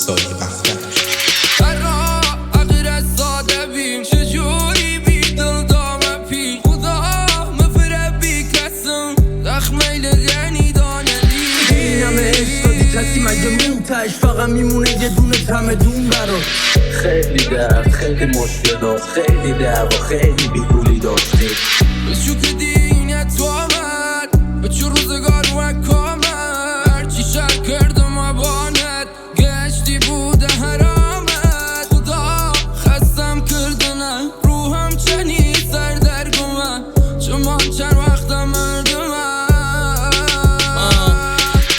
سایه بختر اگر از ساده بیم چجوری بی دل دامه پی خدا مفره بی کسم زخمیل غنی دانلی اینم عشق دادی کسی مگه موتش فقط میمونه یه دونه چمدون برات خیلی درد خیلی مشکلات خیلی درد و خیلی بیگولی داشتی بشو که دینت آمد به چه روزگار وکامت هرچی شر کردم ابانت گشتی بوده حرامت خدا خستم کردنه روحم چنی سردرگمه چمان چند وقتم مردمه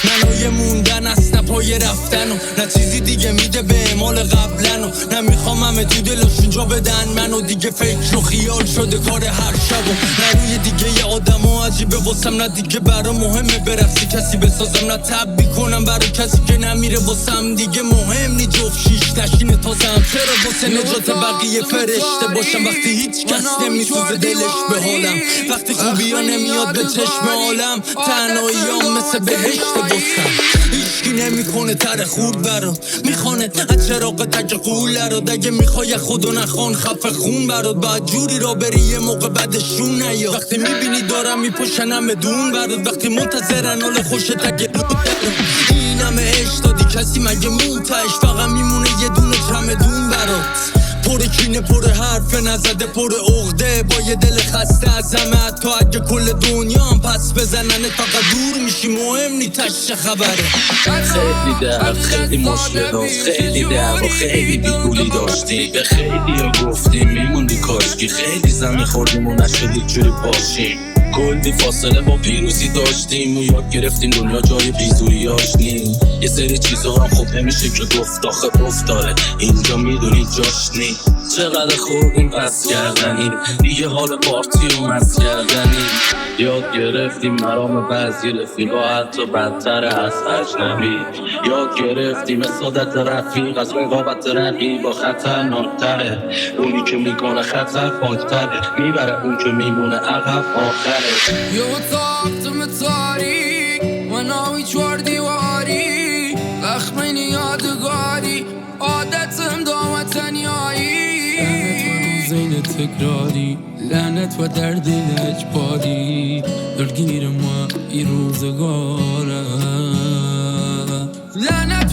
منو موندن است نه پای رفتن و نه چیزی دیگه میده به اعمال قبلن و نمیخوام همه تو دلشون جا بدن منو دیگه فکر و خیال شده کار هر شب و نه روی دیگه یه آدم و عجیبه واسم نه دیگه برا مهمه برفتی کسی بسازم نه تبی کنم برا کسی که نمیره واسم دیگه مهم نی جفت شیش نشینه تازم چرا واسه نجات بقیه فرشته باشم وقتی هیچ کس نمیسوزه دلش به حالم وقتی خوبی ها نمیاد به چشم عالم تنهاییام مثل بهشت واسم هیچکی نمیکنه تر خورد برات میخونه از چراغ تک قوله رو دگه میخوای خودو نخوان خفه خون برات باید جوری را بری یه موقع بعدشون نیا وقتی میبینی دارم میپشنم بدون برات وقتی منتظرن حال خوش تک اینم عشق دادی کسی مگه موتش فقط میمونه یه دونه چمدون برات پر کینه پر حرف نزده پر عقده با یه دل خسته از همه حتی اگه کل دنیا هم پس بزننت فقط دور میشی مهم نی تش خبره خیلی درد خیلی مشکلات خیلی درد و خیلی بیگولی داشتی به خیلی ها گفتیم میموندی کاشکی خیلی زمین خوردیم و نشدی جوری باشیم کلی فاصله با پیروزی داشتیم و یاد گرفتیم دنیا جای بیزوریاش نی یه سری چیزا هم خوب نمیشه که گفت آخه افتاره اینجا میدونی جاش نی چقدر خوردیم پس کردنی دیگه حال پارتی و مس کردنی یاد گرفتیم مرام بعضی رفیقا حتی بدتر از اجنبی یاد گرفتیم سعادت رفیق از رقابت رقیبا خطرناکتره اونی که میکنه خطر پاکتره میبره اون که میمونه عقب آخره یه اتاق تم تاریک مناوی چوار دیواری زخمین یادگاری عادتم دام تنیایی لعنت و زین تکراری لعنت و درد اجباری درگیر ما ای روزگاره لعنت